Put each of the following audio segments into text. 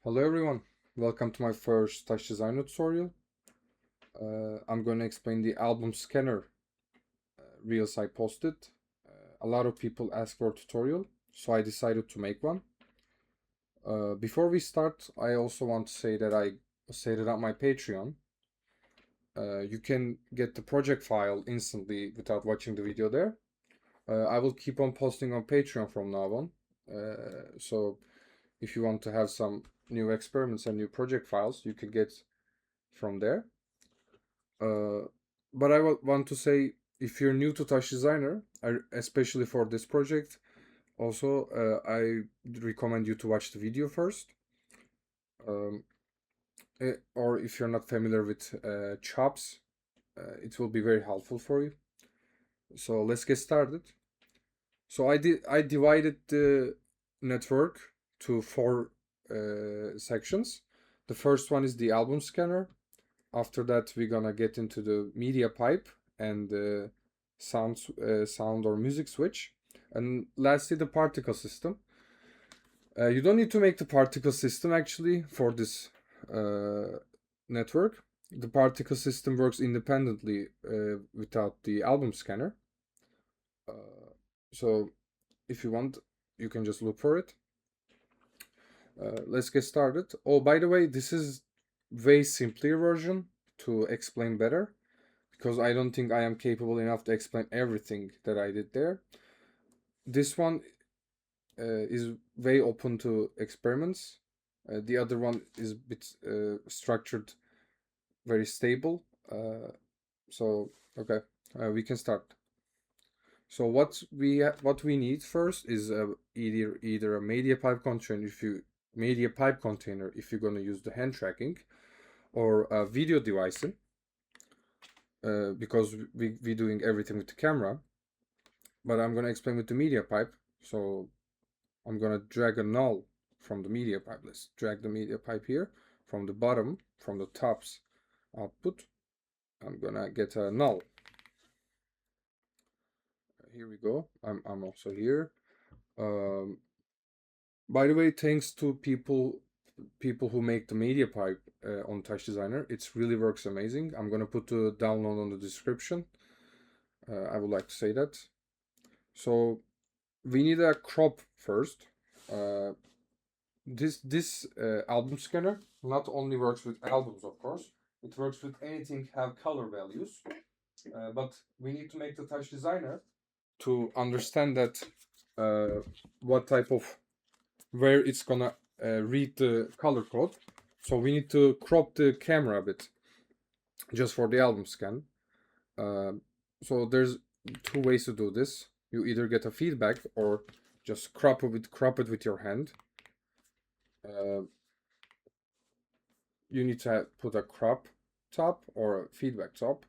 Hello everyone, welcome to my first TouchDesigner tutorial. I'm going to explain the album scanner reels I posted. A lot of people asked for a tutorial, so I decided to make one. Before we start, I also want to say that I set it on my Patreon. You can get the project file instantly without watching the video there. I will keep on posting on Patreon from now on. So if you want to have some new experiments and new project files, you can get from there. But I want to say, if you're new to TouchDesigner, especially for this project, also I recommend you to watch the video first. Um, or if you're not familiar with chops, it will be very helpful for you. So let's get started. So I divided the network to four sections. The first one is the album scanner. After that, we're gonna get into the media pipe and the sound or music switch, and lastly the particle system. You don't need to make the particle system actually for this network. The particle system works independently without the album scanner. So if you want, you can just look for it. Let's get started. Oh, by the way, this is way simpler version to explain better, because I don't think I am capable enough to explain everything that I did there. This one is way open to experiments. The other one is a bit structured, very stable. So okay, we can start. So what we need first is either a media pipe container if you're gonna use the hand tracking, or a video device, because we're doing everything with the camera. But I'm gonna explain with the media pipe. So I'm gonna drag a null from the media pipe. Let's drag the media pipe here from the bottom, from the top's output. I'm gonna get a null. Here we go. I'm also here. By the way, thanks to people who make the media pipe on TouchDesigner, it really works amazing. I'm gonna put the download on the description. I would like to say that. So we need a crop first. This album scanner not only works with albums, of course, it works with anything have color values. But we need to make the TouchDesigner to understand that what type of where it's gonna read the color code. So we need to crop the camera a bit just for the album scan. So there's two ways to do this. You either get a feedback or just crop it with your hand. You need to put a crop top or a feedback top.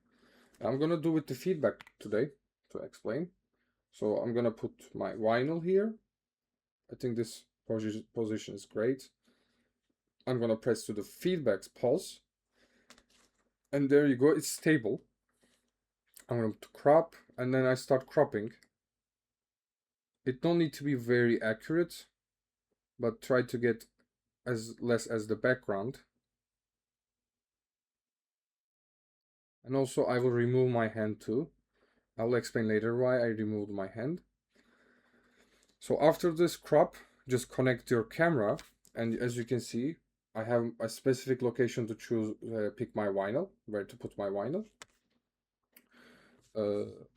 I'm gonna do with the feedback today to explain. So I'm gonna put my vinyl here. I think this position is great. I'm gonna press to the feedback pulse, and there you go, it's stable. I'm going to crop, and then I start cropping. It don't need to be very accurate, but try to get as less as the background. And also I will remove my hand too. I will explain later why I removed my hand. So after this crop, just connect your camera, and as you can see, I have a specific location to choose, pick my vinyl, where to put my vinyl.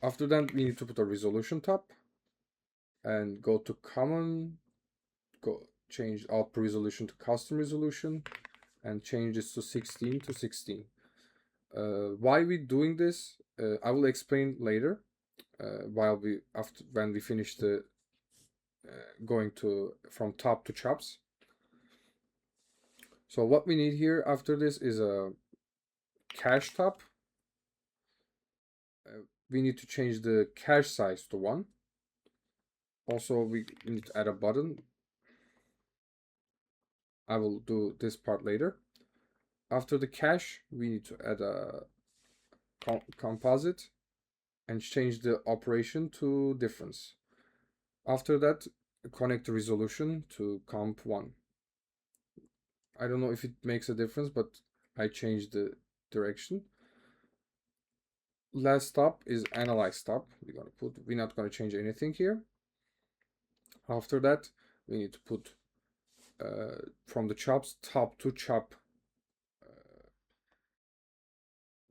After that, we need to put a resolution tab and go to common, go change output resolution to custom resolution, and change this to 16 to 16. Why we doing this, I will explain later. When we finish the going to from top to chops. So what we need here after this is a cache top. We need to change the cache size to 1. Also, we need to add a button. I will do this part later. After the cache, we need to add a composite and change the operation to difference. After that, connect the resolution to comp 1. I don't know if it makes a difference, but I changed the direction. Last stop is analyze stop. We're not gonna change anything here. After that, we need to put from the chops top to chop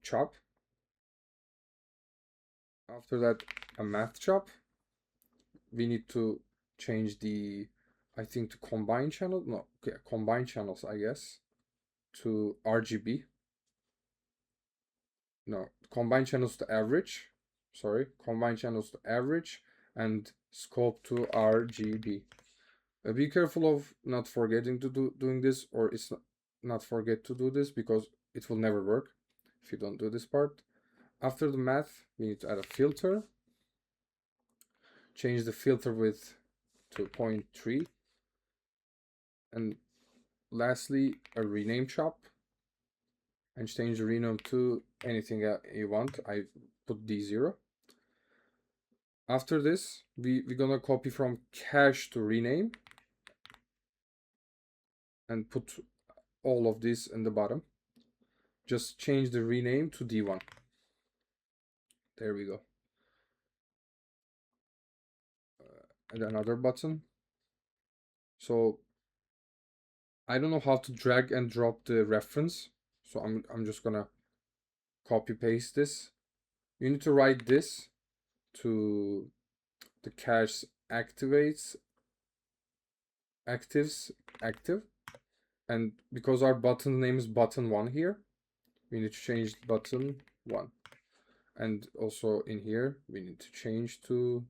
chop. After that, a math chop. We need to change the, I think, the combine channel. No, okay, combine channels, I guess, to RGB. No, combine channels to average. Sorry, combine channels to average and scope to RGB. Be careful of not forgetting to doing this, or it's not forget to do this, because it will never work if you don't do this part. After the math, we need to add a filter. Change the filter width to 0.3. And lastly, a rename chop. And change the rename to anything you want. I put D0. After this, we're gonna copy from cache to rename and put all of this in the bottom. Just change the rename to D1. There we go. And another button. So I don't know how to drag and drop the reference, so I'm just gonna copy paste this. You need to write this to the cache actives, active, and because our button name is button 1 here, we need to change button 1. And also in here, we need to change to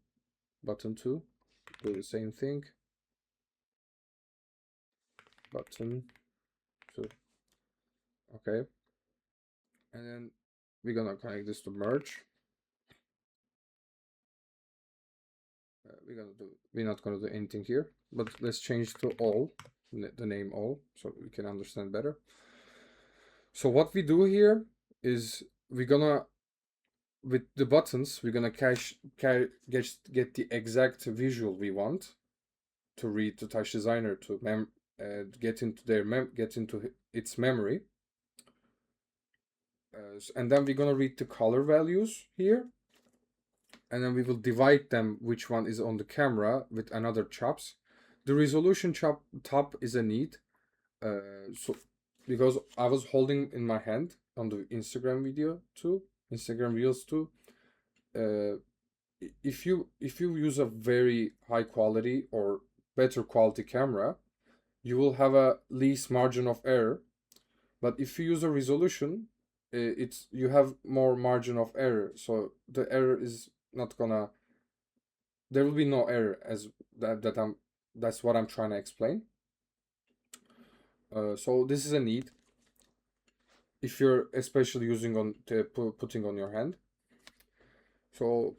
button 2. Do the same thing. Button 2. Okay. And then we're gonna connect this to merge. We're not gonna do anything here, but let's change to all, the name all, so we can understand better. So what we do here is we're gonna, with the buttons, we're gonna get the exact visual we want to read to TouchDesigner to get into its memory. And then we're gonna read the color values here, and then we will divide them, which one is on the camera, with another chops. The resolution top is a need, so because I was holding in my hand on the Instagram Reels too. If you use a very high quality or better quality camera, you will have a least margin of error. But if you use a resolution, you have more margin of error. So the error is not gonna, there will be no error, as that's what I'm trying to explain. So this is a need if you're especially using putting on your hand. So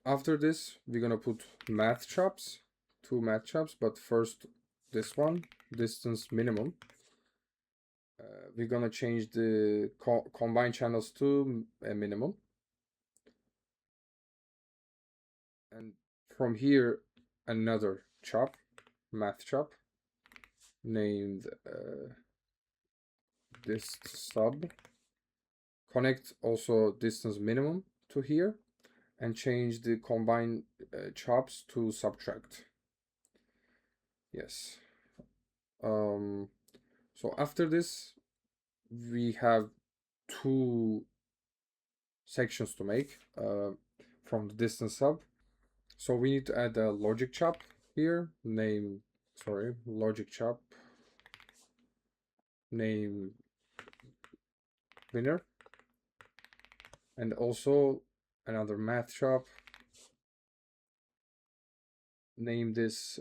after this, we're gonna put math chops, 2 math chops, but first this one, distance minimum. We're gonna change the combine channels to a minimum. And from here, another chop, math chop, named dist sub. Connect also distance minimum to here, and change the combine chops to subtract. Yes. So after this, we have 2 sections to make from the distance sub. So we need to add a logic chop here, logic chop, name winner, and also another math chop, name this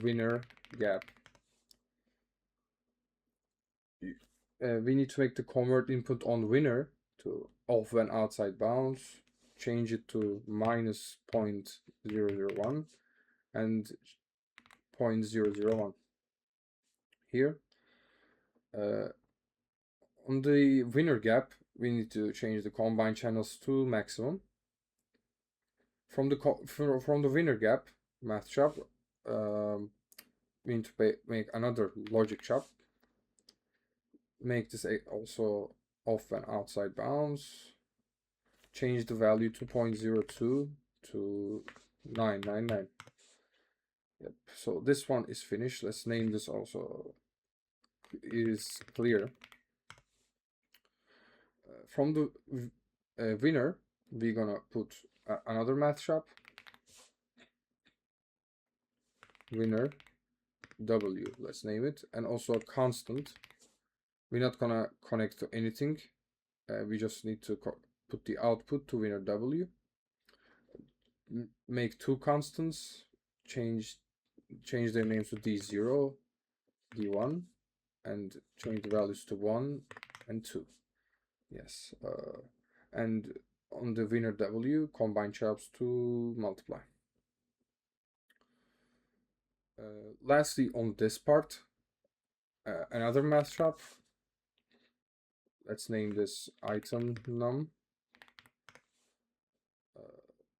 winner gap. We need to make the convert input on winner to off when outside bounds, change it to minus 0.001 and 0.001 here. On the winner gap, we need to change the combine channels to maximum. From the winner gap math chop, we need to make another logic chop, make this also off and outside bounds. Change the value to 0.02 to 999. Yep, so this one is finished. Let's name this also is clear. From the winner, we're gonna put another math shop, winner W, let's name it, and also a constant. We're not gonna connect to anything. We just need to put the output to winner W. Make two constants, change their names to D0, D1, and change the values to 1 and 2. Yes, and on the winner W, combine chops to multiply. Lastly, on this part, another math shop. Let's name this item num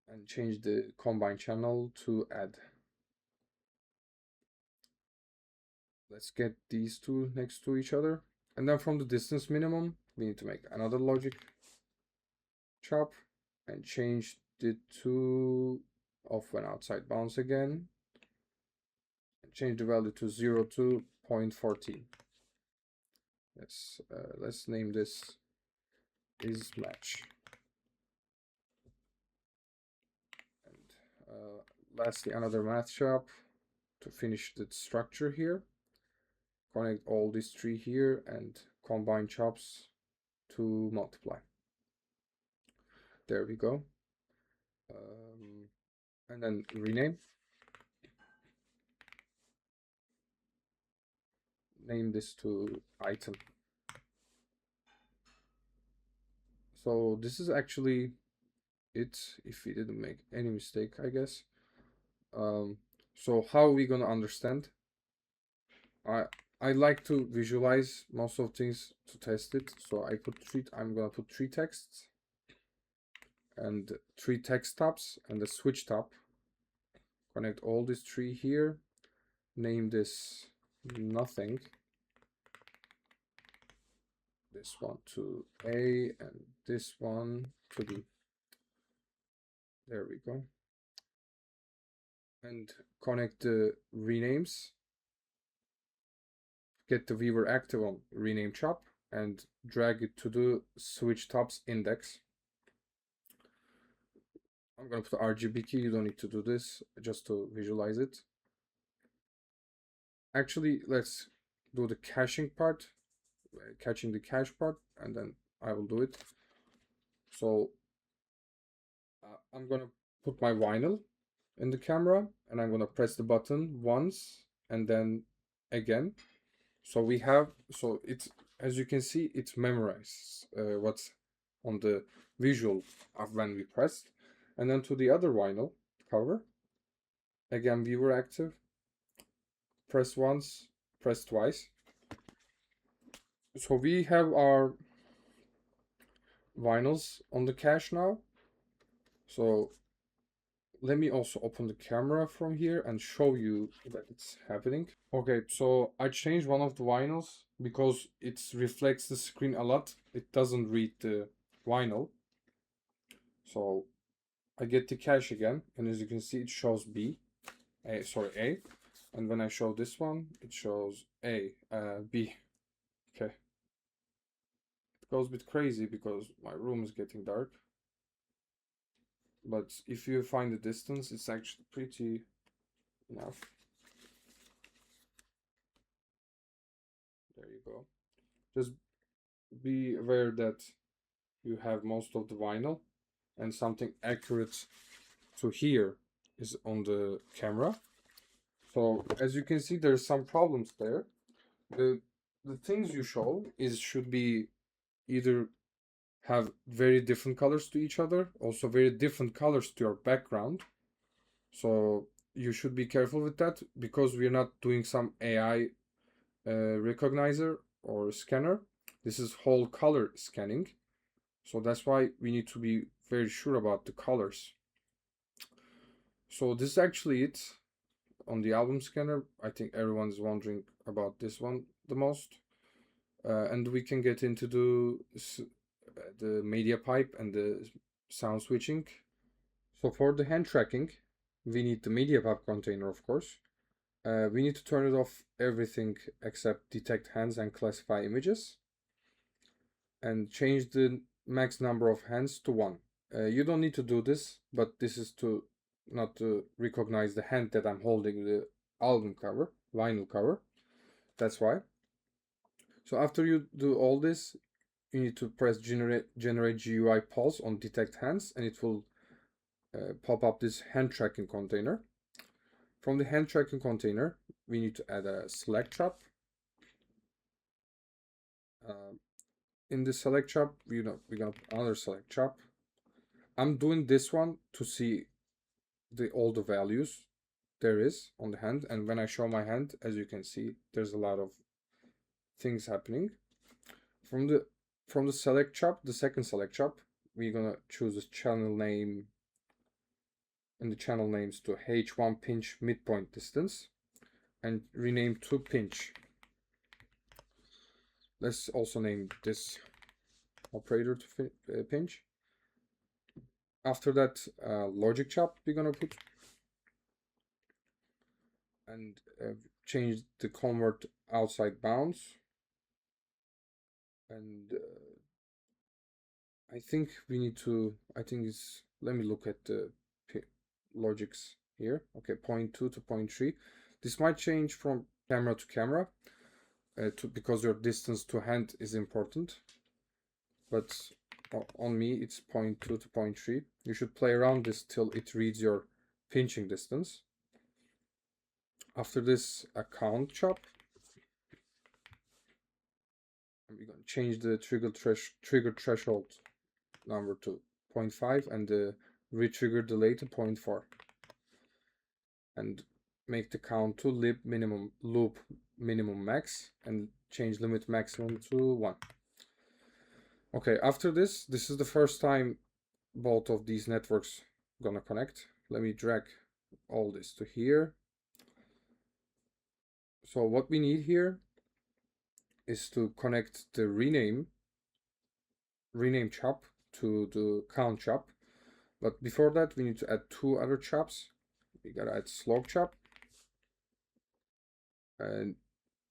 and change the combine channel to add. Let's get these two next to each other. And then from the distance minimum, we need to make another logic chop and change the to off and outside bounds again. And change the value to 0 to 0.14. Yes, let's name this is match. And lastly, another math shop to finish the structure here. Connect all these three here and combine chops to multiply. There we go. And then rename. Name this to item. So this is actually it, if we didn't make any mistake, I guess. So how are we gonna understand? I like to visualize most of things to test it. So I'm gonna put three texts and three text tabs and a switch tab. Connect all these three here. Name this nothing. This one to A and this one to B. There we go. And connect the renames. Get the viewer active on rename chop and drag it to the switch tabs index. I'm gonna put the RGB key. You don't need to do this, just to visualize it. Actually, let's do the caching part, catching the cache part, and then I will do it. So I'm gonna put my vinyl in the camera and I'm gonna press the button once and then again. So it's, as you can see, it's memorized what's on the visual of when we pressed. And then to the other vinyl cover, again viewer active, press once, press twice. So we have our vinyls on the cache now. So let me also open the camera from here and show you that it's happening. Okay, so I changed one of the vinyls because it reflects the screen a lot. It doesn't read the vinyl. So I get the cache again, and as you can see, it shows A. And when I show this one, it shows B. Okay. It goes a bit crazy because my room is getting dark. But if you find the distance, it's actually pretty enough. There you go. Just be aware that you have most of the vinyl and something accurate to here is on the camera. So as you can see, there's some problems there. The things you show should be either have very different colors to each other, also very different colors to your background. So you should be careful with that because we're not doing some AI recognizer or scanner. This is whole color scanning. So that's why we need to be very sure about the colors. So this is actually it on the album scanner. I think everyone's wondering about this one the most. And we can get into the media pipe and the sound switching. So for the hand tracking, we need the media pipe container, of course. We need to turn it off everything except detect hands and classify images, and change the max number of hands to 1. You don't need to do this, but this is to not to recognize the hand that I'm holding the album cover, vinyl cover. That's why. So after you do all this, you need to press generate GUI pulse on detect hands, and it will pop up this hand tracking container. From the hand tracking container, we need to add a select chop. In the select chop, we're gonna put another select chop. I'm doing this one to see all the values there is on the hand, and when I show my hand, as you can see, there's a lot of things happening. From the select chop, the second select chop, we're gonna choose a channel name, and the channel names to H1 pinch midpoint distance, and rename to pinch. Let's also name this operator to pinch. After that, logic chop we're gonna put, and change the convert outside bounds, and I think we need to, I think it's, let me look at the logics here. Okay, 0.2 to 0.3. This might change from camera to camera because your distance to hand is important. But on me, it's 0.2 to 0.3. You should play around this till it reads your pinching distance. After this, a count chop. And we're going to change the trigger threshold number to 0.5 and the retrigger delay to 0.4, and make the count to loop minimum max, and change limit maximum to 1. Okay, after this is the first time both of these networks gonna connect. Let me drag all this to here. So what we need here is to connect the rename chop to the count chop. But before that, we need to add 2 other chops. We gotta add slog chop and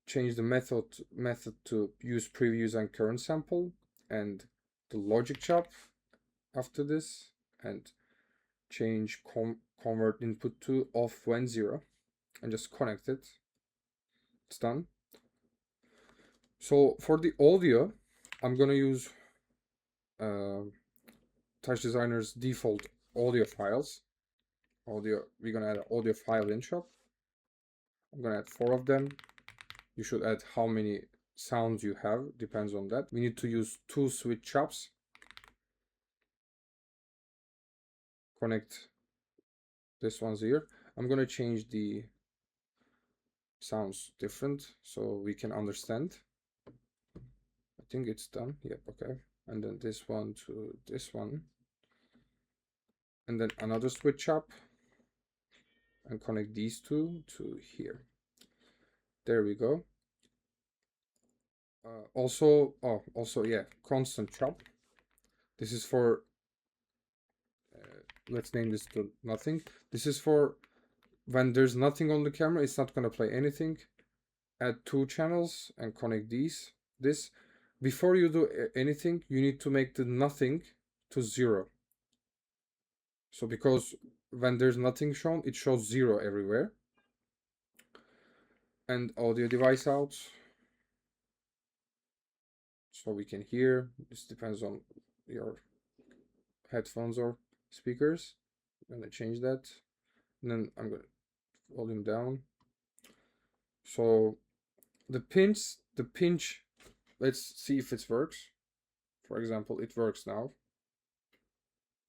change the method to use previous and current sample, and the logic chop after this, and change convert input to off when 0, and just connect it. It's done. So for the audio, I'm gonna use TouchDesigner's default audio files. We're gonna add an audio file in shop. I'm gonna add 4 of them. You should add how many sounds you have, depends on that. We need to use 2 switch chops. Connect this one's here. I'm gonna change the sounds different so we can understand. I think it's done. Yep, okay. And then this one to this one. And then another switch chop. And connect these 2 to here. There we go. Also, yeah, constant chop. This is for, let's name this to nothing. This is for when there's nothing on the camera, it's not gonna play anything. Add 2 channels and connect this. Before you do anything, you need to make the nothing to 0. So because when there's nothing shown, it shows 0 everywhere. And audio device out, so we can hear. This depends on your headphones or speakers. I'm gonna change that, and then I'm gonna volume down. So the pinch, let's see if it works. For example, it works now.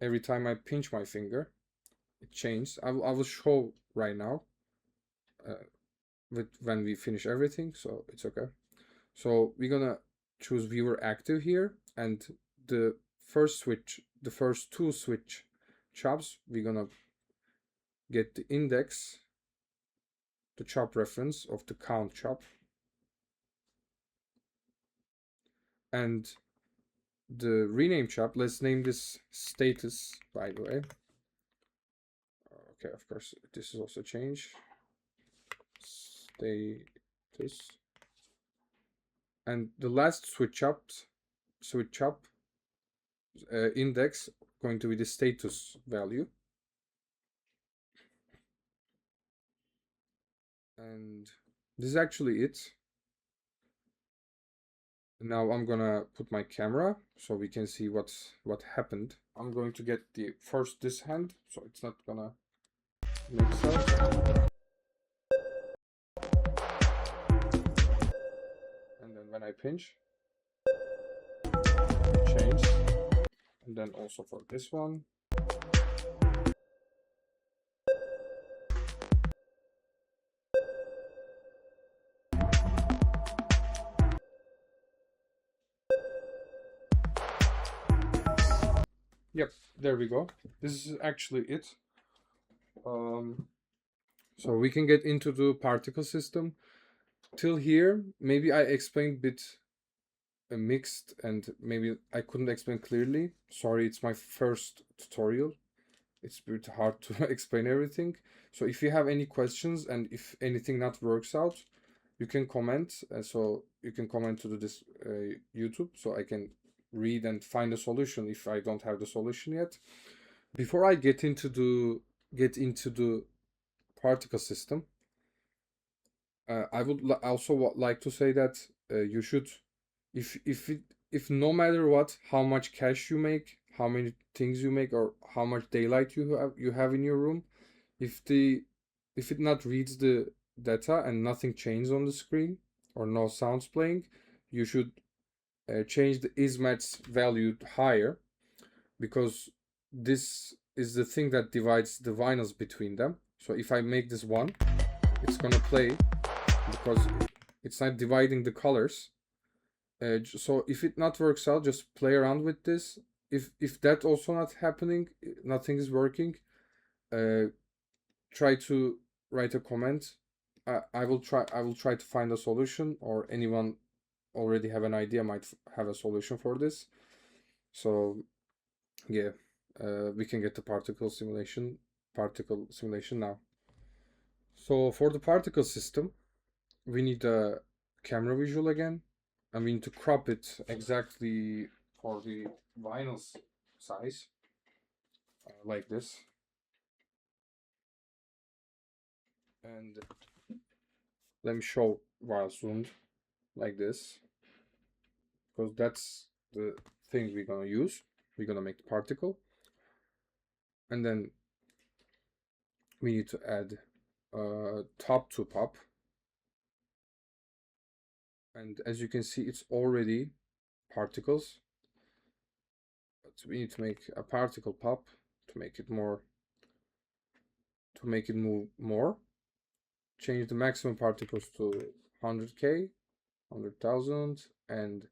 Every time I pinch my finger, it changes. I will show right now when we finish everything, so it's okay. So we're gonna choose viewer active here, and the first 2 switch chops, we're gonna get the index, the chop reference of the count chop, And the rename chop, let's name this status, by the way. Okay, of course, this is also change. Status. And the last switch up index going to be the status value. And this is actually it. Now I'm gonna put my camera so we can see what happened. I'm going to get the first this hand, so it's not gonna mix up. And then when I pinch, it changed. And then also for this one. Yep, there we go. This is actually it. So we can get into the particle system. Till here, maybe I explained a bit mixed and maybe I couldn't explain clearly. Sorry, it's my first tutorial. It's a bit hard to explain everything. So if you have any questions and if anything not works out, you can comment. So you can comment to this YouTube so I can read and find a solution if I don't have the solution yet. Before I get into the particle system, I would also like to say that you should, if no matter what, how much cash you make, how many things you make, or how much daylight you have in your room, if it not reads the data and nothing changes on the screen or no sounds playing, you should change the ismatch value higher, because this is the thing that divides the vinyls between them. So if I make this one, it's gonna play because it's not dividing the colors. So if it not works out, just play around with this. If that also not happening, nothing is working, try to write a comment. I will try to find a solution, or anyone already have an idea might have a solution for this. So yeah, we can get the particle simulation now. So for the particle system, we need a camera visual again, and we need to crop it exactly for the vinyl's size, like this. And let me show while zoomed, like this, because that's the thing we're gonna use. We're gonna make the particle, and then we need to add top to pop. And as you can see, it's already particles, but we need to make a particle pop to make it move more. Change the maximum particles to 100k, 100,000, and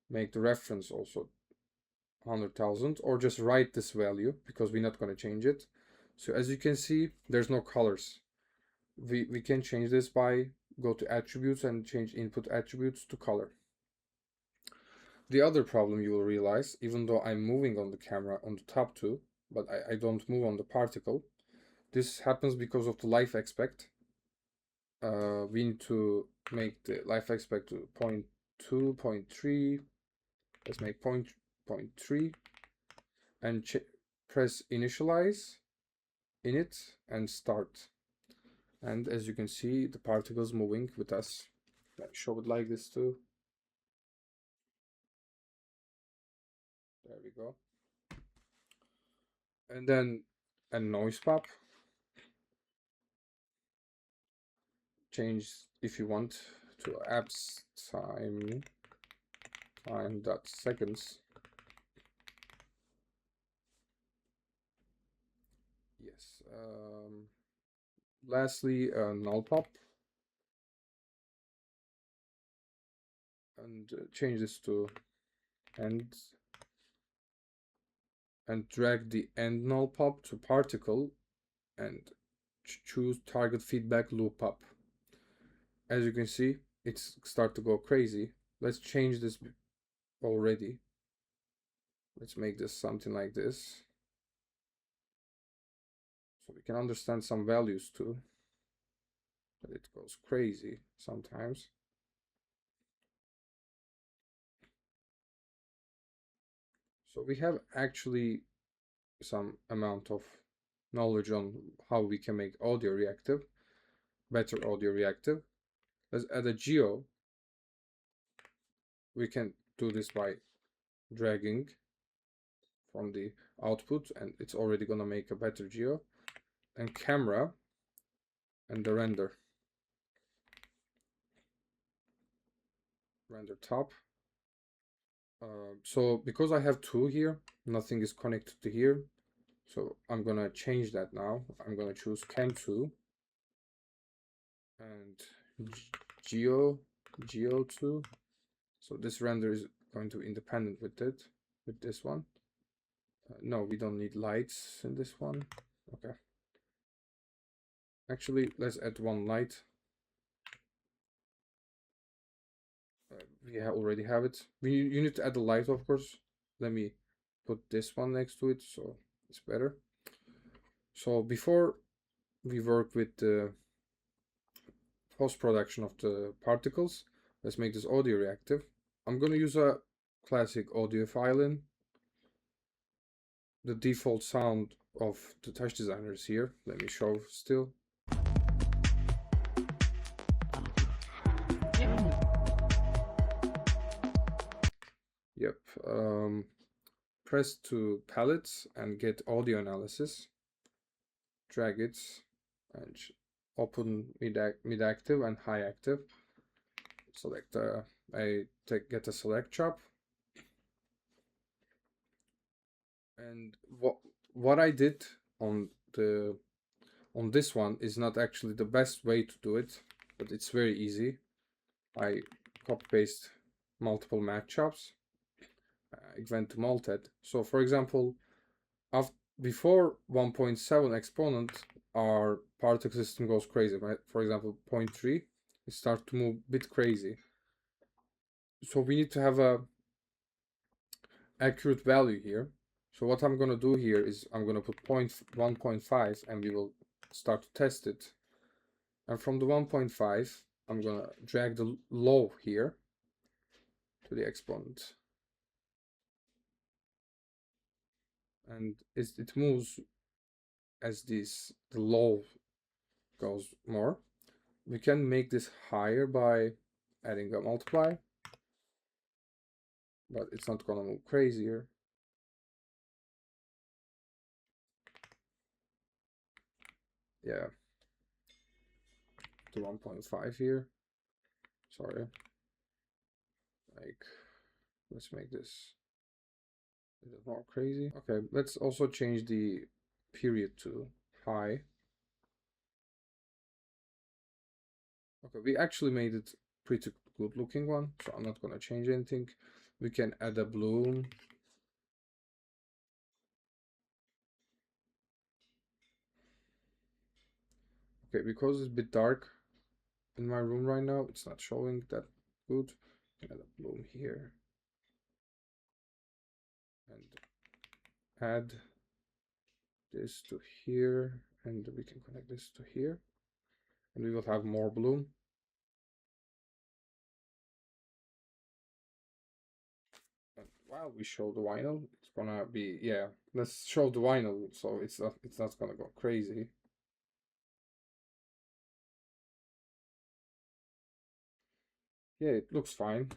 make the reference also 100,000, or just write this value because we're not going to change it. So as you can see, there's no colors. We can change this by go to attributes and change input attributes to color. The other problem you will realize, even though I'm moving on the camera on the top two, but I don't move on the particle, this happens because of the life aspect. We need to make the life aspect to 0.2, 0.3. Let's make 0.3 and press initialize init and start. And as you can see, the particles moving with us. Let me show it like this too. There we go. And then a noise pop. Change if you want to apps time dot seconds. Yes. Lastly, null pop, and change this to end, and drag the end null pop to particle, and choose target feedback loop pop. As you can see, it's start to go crazy. Let's change this already. Let's make this something like this, so we can understand some values too, but it goes crazy sometimes. So we have actually some amount of knowledge on how we can make audio reactive, better audio reactive. Let's add a geo. We can do this by dragging from the output, and it's already gonna make a better geo. And camera and the render top. So because I have two here, nothing is connected to here, so I'm gonna change that now. I'm gonna choose cam2 and geo2. So this render is going to be independent with it, with this one. No, we don't need lights in this one. Okay. Actually, let's add one light. We already have it. You need to add a light, of course. Let me put this one next to it, so it's better. So before we work with the post-production of the particles, let's make this audio reactive. I'm gonna use a classic audio file in. The default sound of the TouchDesigner is here. Let me show still. Yep. Press to palettes and get audio analysis. Drag it and open mid active and high active. Select get a select chop. And what I did on this one is not actually the best way to do it, but it's very easy. I copy paste multiple match chops. I went to multed. So for example, before 1.7 exponent, our particle system goes crazy, right? For example, 0.3, it starts to move a bit crazy. So we need to have a accurate value here. So what I'm gonna do here is I'm gonna put 1.5 and we will start to test it. And from the 1.5, I'm gonna drag the low here to the exponent. And it moves as the low goes more. We can make this higher by adding a multiply, but it's not gonna move crazier. Yeah, to 1.5 here. Sorry. Like, let's make this a bit more crazy. Okay, let's also change the period to high. Okay, we actually made it pretty good looking one, so I'm not gonna change anything. We can add a bloom. Okay, because it's a bit dark in my room right now, it's not showing that good. Add a bloom here. And add this to here, and we can connect this to here. And we will have more bloom. And while we show the vinyl, it's gonna be, yeah, let's show the vinyl so it's not gonna go crazy. Yeah, it looks fine.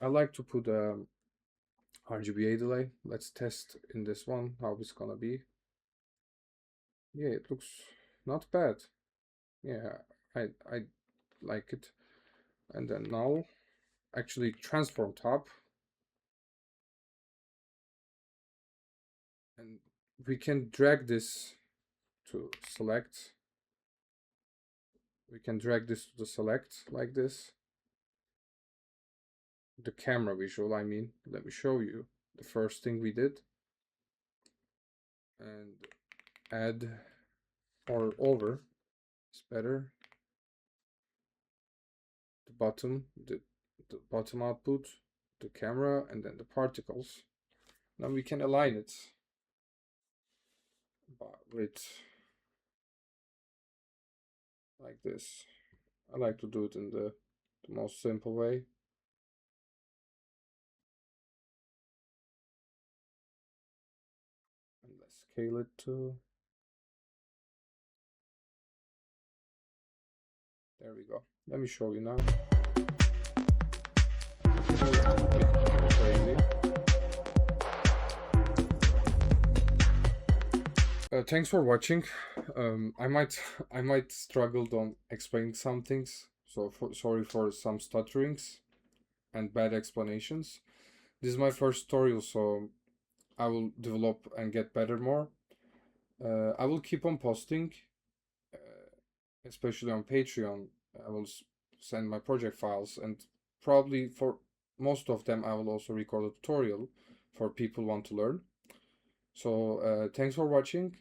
I like to put RGBA delay. Let's test in this one how it's gonna be. Yeah, it looks not bad. Yeah, I like it. And then now, actually transform top, and we can drag this to select. We can drag this to the select like this. The camera visual, I mean. Let me show you the first thing we did. And add or over is better. The bottom output. the camera and then the particles. Now we can align it with like this. I like to do it in the most simple way. And let's scale it to, there we go. Let me show you now. Crazy. Thanks for watching. I might I might struggle on explaining some things, so sorry for some stutterings and bad explanations. This is my first tutorial, so I will develop and get better more. I will keep on posting, especially on Patreon. I will send my project files, and probably for most of them I will also record a tutorial for people who want to learn. So thanks for watching.